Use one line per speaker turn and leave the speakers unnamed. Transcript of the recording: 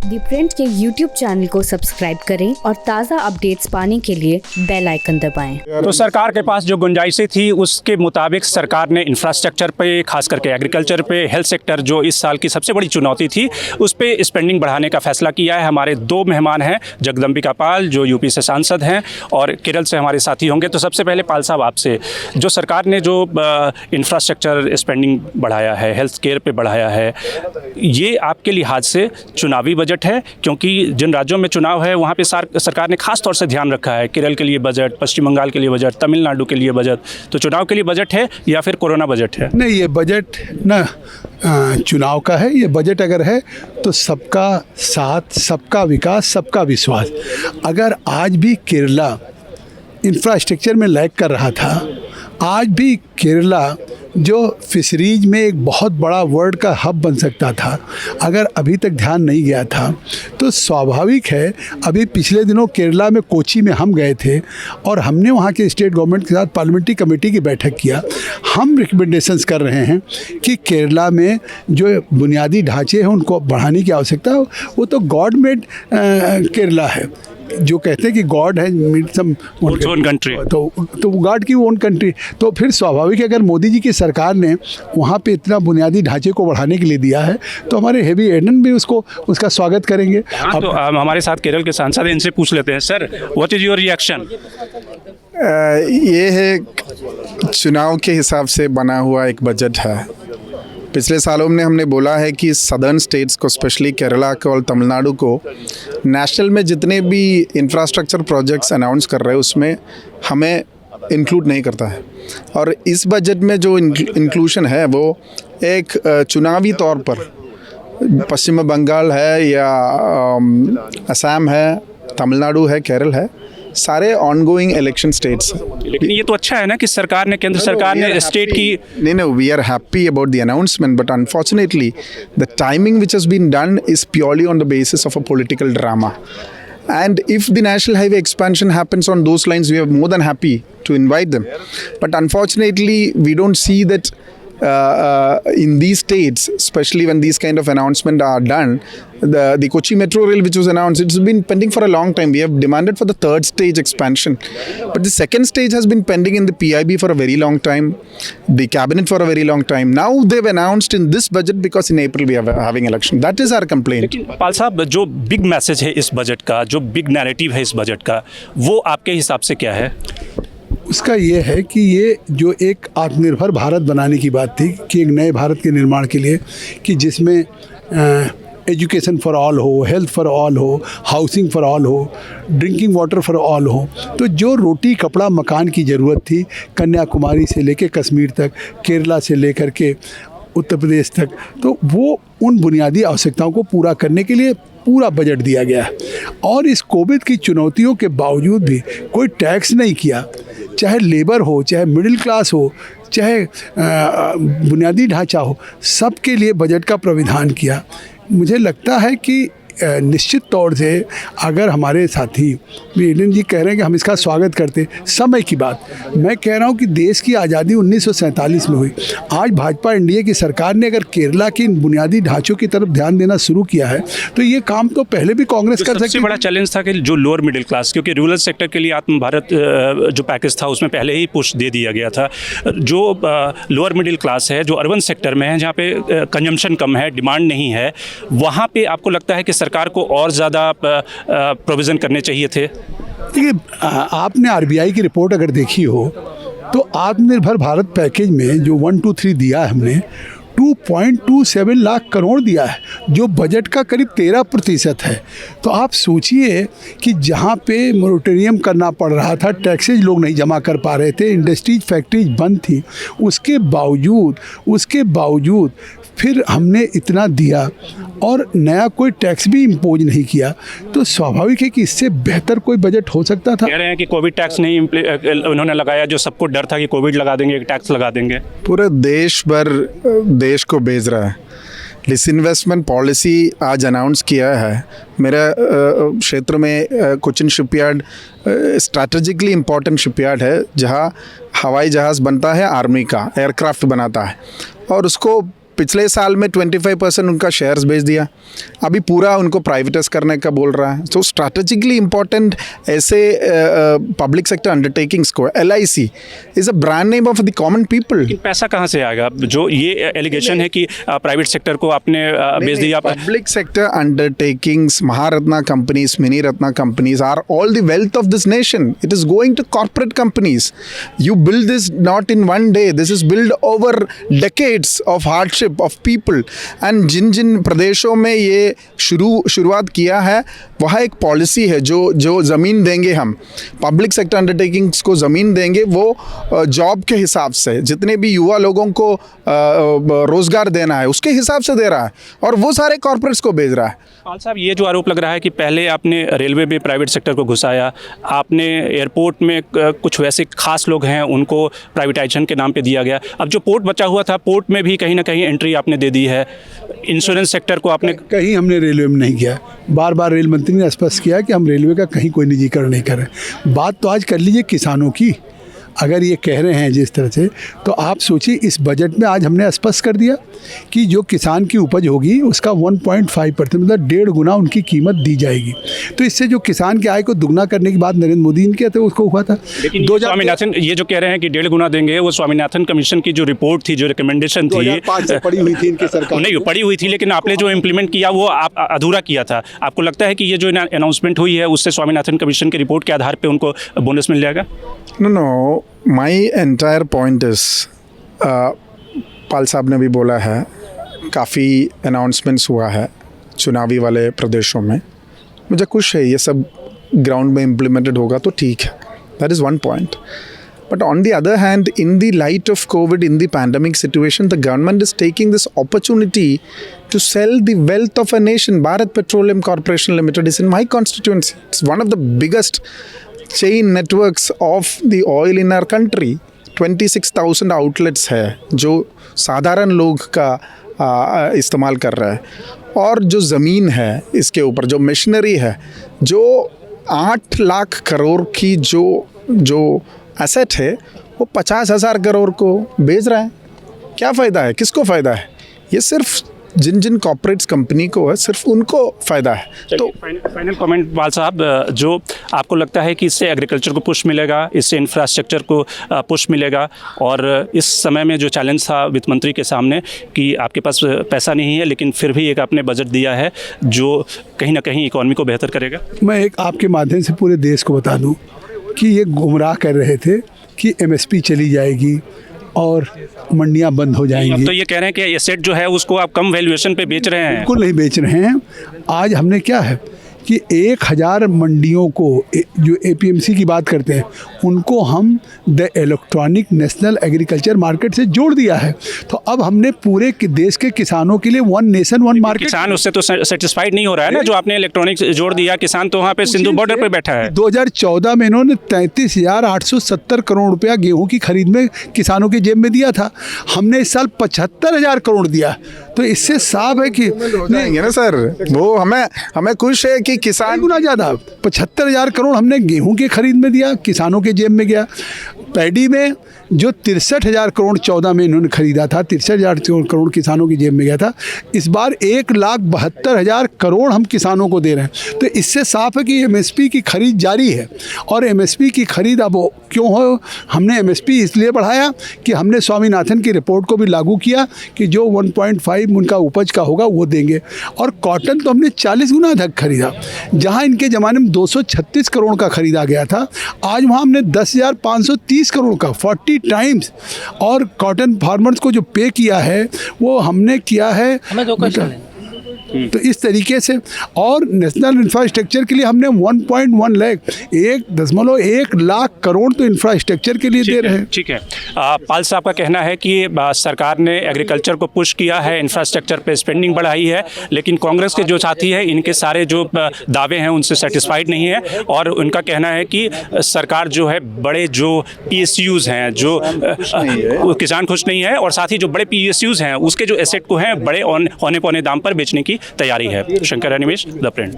दी print के YouTube channel को subscribe करें और ताज़ा अपडेट्स पाने के लिए बेल आइकन दबाएं।
तो सरकार के पास जो गुंजाइशें थी उसके मुताबिक सरकार ने इंफ्रास्ट्रक्चर पे, खास करके एग्रीकल्चर पे, हेल्थ सेक्टर जो इस साल की सबसे बड़ी चुनौती थी, उस पे स्पेंडिंग बढ़ाने का फैसला किया है। हमारे दो मेहमान हैं, जगदम्बिका पाल जो यूपी से सांसद हैं और केरल से हमारे साथी होंगे। तो सबसे पहले पाल साहब आपसे, जो सरकार ने जो इंफ्रास्ट्रक्चर स्पेंडिंग बढ़ाया है, हेल्थ केयर पे बढ़ाया है, ये आपके लिहाज से चुनावी बजट है? क्योंकि जिन राज्यों में चुनाव है वहाँ पे सरकार ने खास तौर से ध्यान रखा है, केरल के लिए बजट, पश्चिम बंगाल के लिए बजट, तमिलनाडु के लिए बजट। तो चुनाव के लिए बजट है या फिर कोरोना बजट है?
नहीं, ये बजट ना चुनाव का है। ये बजट अगर है तो सबका साथ, सबका विकास, सबका विश्वास। अगर आज भी केरला इंफ्रास्ट्रक्चर में लैग कर रहा था, आज भी केरला जो फिशरीज में एक बहुत बड़ा वर्ल्ड का हब बन सकता था, अगर अभी तक ध्यान नहीं गया था तो स्वाभाविक है। अभी पिछले दिनों केरला में कोची में हम गए थे और हमने वहाँ के स्टेट गवर्नमेंट के साथ पार्लियामेंट्री कमेटी की बैठक किया। हम रिकमेंडेशंस कर रहे हैं कि केरला में जो बुनियादी ढांचे हैं उनको बढ़ाने की आवश्यकता है। वो तो गॉड मेड केरला है, जो कहते हैं कि गॉड है ओन कंट्री, तो गॉड की ओन कंट्री। तो फिर स्वाभाविक है, अगर मोदी जी की सरकार ने वहाँ पे इतना बुनियादी ढांचे को बढ़ाने के लिए दिया है तो हमारे हेवी एडन भी उसका स्वागत करेंगे।
हाँ, तो हमारे साथ केरल के सांसद हैं, इनसे पूछ लेते हैं। Sir, what is your reaction?
ये है चुनाव के हिसाब से बना हुआ एक बजट है। पिछले सालों में हमने बोला है कि सदर्न स्टेट्स को, स्पेशली केरला को और तमिलनाडु को, नेशनल में जितने भी इंफ्रास्ट्रक्चर प्रोजेक्ट्स अनाउंस कर रहे हैं उसमें हमें इंक्लूड नहीं करता है। और इस बजट में जो इंक्लूशन है वो एक चुनावी तौर पर पश्चिम बंगाल है या असम है, तमिलनाडु है, केरल है, सारे ऑनगोइंग इलेक्शन स्टेट्स।
लेकिन ये तो अच्छा है ना कि सरकार ने, केंद्र सरकार ने स्टेट की
नहीं, we are happy about the announcement, but unfortunately the timing which has been done is purely on the basis of a political drama. And if the national highway expansion happens on those lines, we are more than happy to invite them. But unfortunately, we don't see that in these states, especially when these kind of announcements are done. The Kochi Metro Rail, which was announced, it's been pending for a long time. We have demanded for the third stage expansion, but the second stage has been pending in the PIB for a very long time, the cabinet for a very long time. Now they've announced in this budget because in April we are having election. That is our complaint.
लेकिन पाल साहब, जो big message है इस budget का, जो big narrative है इस budget का, वो आपके हिसाब से क्या है?
उसका ये है कि ये जो एक आत्मनिर्भर भारत बनाने की बात थी, कि एक नए भारत के निर्माण के लिए, कि जिसमें एजुकेशन फॉर ऑल हो, हेल्थ फॉर ऑल हो, हाउसिंग फॉर ऑल हो, ड्रिंकिंग वाटर फॉर ऑल हो। तो जो रोटी कपड़ा मकान की ज़रूरत थी, कन्याकुमारी से लेकर कश्मीर तक, केरला से लेकर के उत्तर प्रदेश तक, तो वो उन बुनियादी आवश्यकताओं को पूरा करने के लिए पूरा बजट दिया गया है। और इस कोविड की चुनौतियों के बावजूद भी कोई टैक्स नहीं किया, चाहे लेबर हो, चाहे मिडिल क्लास हो, चाहे बुनियादी ढांचा हो, सबके लिए बजट का प्राविधान किया। मुझे लगता है कि निश्चित तौर से अगर हमारे साथी एडन जी कह रहे हैं कि हम इसका स्वागत करते, समय की बात, मैं कह रहा हूं कि देश की आज़ादी 1947 में हुई। आज भाजपा एनडीए की सरकार ने अगर केरला की इन बुनियादी ढांचों की तरफ ध्यान देना शुरू किया है तो ये काम तो पहले भी कांग्रेस कर सकती।
सबसे बड़ा चैलेंज था कि जो लोअर मिडिल क्लास, क्योंकि रूरल सेक्टर के लिए आत्म भारत जो पैकेज था उसमें पहले ही पुश दे दिया गया था। जो लोअर मिडिल क्लास है, जो अर्बन सेक्टर में है, जहाँ पे कंजम्पशन कम है, डिमांड नहीं है, वहाँ पे आपको लगता है कि सरकार को और ज़्यादा प्रोविज़न करने चाहिए थे?
देखिए, आपने आरबीआई की रिपोर्ट अगर देखी हो तो आत्मनिर्भर भारत पैकेज में जो 1, 2, 3 दिया है हमने, 2.27 लाख करोड़ दिया है, जो बजट का करीब 13% है। तो आप सोचिए कि जहाँ पे मोरेटोरियम करना पड़ रहा था, टैक्सेज लोग नहीं जमा कर पा रहे थे, इंडस्ट्रीज फैक्ट्रीज बंद थी, उसके बावजूद फिर हमने इतना दिया और नया कोई टैक्स भी इम्पोज नहीं किया। तो स्वाभाविक है कि इससे बेहतर कोई बजट हो सकता था।
कह रहे हैं कि कोविड टैक्स नहीं उन्होंने लगाया, जो सबको डर था कि कोविड लगा देंगे, एक टैक्स लगा देंगे।
पूरे देश भर देश को भेज रहा है। डिसइन्वेस्टमेंट पॉलिसी आज अनाउंस किया है। मेरा क्षेत्र में Cochin shipyard strategically important shipyard है, जहाँ हवाई जहाज़ बनता है, आर्मी का एयरक्राफ्ट बनाता है, और उसको पिछले साल में 25% उनका शेयर्स बेच दिया, अभी पूरा उनको प्राइवेटाइज करने का बोल रहा है। सो स्ट्रैटेजिकली इंपॉर्टेंट ऐसे पब्लिक सेक्टर अंडरटेकिंग्स को, LIC is a brand name of the common people.
पैसा कहाँ से आएगा? जो ये एलिगेशन है कि प्राइवेट सेक्टर को आपने बेच दिया।
Public sector undertakings, Maharatna companies, mini Ratna companies are all the wealth of this nation. It is going to corporate companies. You build this not in one day. This is built over decades of hardship of people. And जिन प्रदेशों में ये शुरुआत किया है, वहाँ एक policy है जो ज़मीन देंगे हम, पब्लिक सेक्टर अंडरटेकिंग्स को ज़मीन देंगे, वो जॉब के हिसाब से, जितने भी युवा लोगों को रोज़गार देना है उसके हिसाब से दे रहा है, और वो सारे कॉर्पोरेट्स को भेज रहा है।
पाल साहब, ये जो आरोप लग रहा है कि पहले आपने रेलवे में प्राइवेट सेक्टर को घुसाया, आपने एयरपोर्ट में कुछ वैसे खास लोग हैं उनको प्राइवेटाइजेशन के नाम पे दिया गया, अब जो पोर्ट बचा हुआ था पोर्ट में भी कहीं ना कहीं एंट्री आपने दे दी है, इंश्योरेंस सेक्टर को आपने
कहीं हमने रेलवे में नहीं किया। बार बार रेल मंत्री ने स्पष्ट किया कि हम रेलवे का कहीं कोई निजीकरण नहीं कर रहे। बात तो आज कर लीजिए किसानों की, अगर ये कह रहे हैं जिस तरह से, तो आप सोचिए इस बजट में आज हमने स्पष्ट कर दिया कि जो किसान की उपज होगी उसका 1.5% मतलब 1.5 गुना उनकी कीमत दी जाएगी। तो इससे जो किसान की आय को दुगना करने की बात नरेंद्र मोदी ने किया था, उसको हुआ था।
लेकिन स्वामीनाथन ये जो कह रहे हैं कि 1.5 गुना देंगे, वो स्वामीनाथन कमीशन की जो रिपोर्ट थी, जो रिकमेंडेशन थी,
2005 से पड़ी हुई थी इनकी सरकार,
नहीं पड़ी हुई थी, लेकिन आपने जो इम्प्लीमेंट किया वो आप अधूरा किया था। आपको लगता है कि ये जो अनाउंसमेंट हुई है उससे स्वामीनाथन कमीशन की रिपोर्ट के आधार पर उनको बोनस मिल जाएगा?
No, my entire point is, Pal साहब ने भी बोला है, काफ़ी अनाउंसमेंट्स हुआ है चुनावी वाले प्रदेशों में, मुझे खुश है ये सब ग्राउंड में इम्प्लीमेंटेड होगा तो ठीक है, that is one point. But on the other hand, in the light of COVID, in the pandemic situation, the government is taking this opportunity to sell the wealth of a nation. Bharat Petroleum Corporation Limited is in my constituency. It's one of the biggest chain networks of the oil in our country. 26,000 outlets है जो साधारण लोग का इस्तेमाल कर रहा है, और जो ज़मीन है इसके ऊपर, जो मशीनरी है, जो 8 लाख करोड़ की जो एसेट है, वो 50,000 करोड़ को बेच रहा है. क्या फ़ायदा है, किसको फ़ायदा है? ये सिर्फ जिन कॉर्पोरेट्स कंपनी को है, सिर्फ उनको फ़ायदा है. तो
फाइनल कमेंट पाल साहब, जो आपको लगता है कि इससे एग्रीकल्चर को पुश मिलेगा, इससे इंफ्रास्ट्रक्चर को पुश मिलेगा, और इस समय में जो चैलेंज था वित्त मंत्री के सामने कि आपके पास पैसा नहीं है लेकिन फिर भी एक आपने बजट दिया है जो कहीं ना कहीं इकॉनमी को बेहतर करेगा?
मैं एक आपके माध्यम से पूरे देश को बता दूं कि ये गुमराह कर रहे थे कि MSP चली जाएगी और मंडियां बंद हो जाएंगी.
अब तो ये कह रहे हैं कि एसेट जो है उसको आप कम वैल्यूएशन पे बेच रहे हैं.
बिल्कुल नहीं बेच रहे हैं. आज हमने क्या है कि 1000 मंडियों को, जो APMC की बात करते हैं, उनको हम the electronic national agriculture market से जोड़ दिया है. तो अब हमने पूरे देश के किसानों के लिए वन नेशन वन मार्केट.
किसान उससे तो सेटिस्फाइड नहीं हो रहा है ना, जो आपने इलेक्ट्रॉनिक जोड़ दिया. किसान तो वहाँ पे सिंधु बॉर्डर पे बैठा है.
2014 में इन्होंने 33,870 करोड़ रुपया गेहूं की खरीद में किसानों की जेब में दिया था. हमने इस साल 75,000 करोड़ दिया. तो इससे साफ है कि
नहीं ना सर, वो हमें खुश है कि किसान
गुना ज़्यादा 75,000 करोड़ हमने गेहूं के खरीद में दिया, किसानों के जेब में गया. पैडी में जो 63,000 करोड़ 14 में इन्होंने खरीदा था, 63,000 करोड़ किसानों की जेब में गया था. इस बार 1,72,000 करोड़ हम किसानों को दे रहे हैं. तो इससे साफ है कि MSP की खरीद जारी है. और MSP की खरीद अब क्यों हो, हमने MSP इसलिए बढ़ाया कि हमने स्वामीनाथन की रिपोर्ट को भी लागू किया कि जो 1.5 उनका उपज का होगा वो देंगे. और कॉटन तो हमने 40 गुना अधिक खरीदा. जहाँ इनके ज़माने में 236 करोड़ का खरीदा गया था, आज वहाँ हमने 10,530 करोड़ का, 40 टाइम्स. और कॉटन फार्मर्स को जो पे किया है वो हमने किया है. हमें 2 क्वेश्चन है. तो इस तरीके से, और नेशनल इंफ्रास्ट्रक्चर के लिए हमने 1.1 लाख 1.1 लाख करोड़ तो इंफ्रास्ट्रक्चर के लिए दे रहे हैं.
ठीक है. पाल साहब का कहना है कि सरकार ने एग्रीकल्चर को पुश किया है, इंफ्रास्ट्रक्चर पे स्पेंडिंग बढ़ाई है, लेकिन कांग्रेस के जो साथी हैं इनके सारे जो दावे हैं उनसे सेटिस्फाइड नहीं है. और उनका कहना है कि सरकार जो है, बड़े जो PSUs हैं, जो किसान खुश नहीं है, और साथ ही जो बड़े PSUs हैं उसके जो एसेट को हैं बड़े औने पौने दाम पर बेचने की तैयारी है. Shankar Animesh, the print.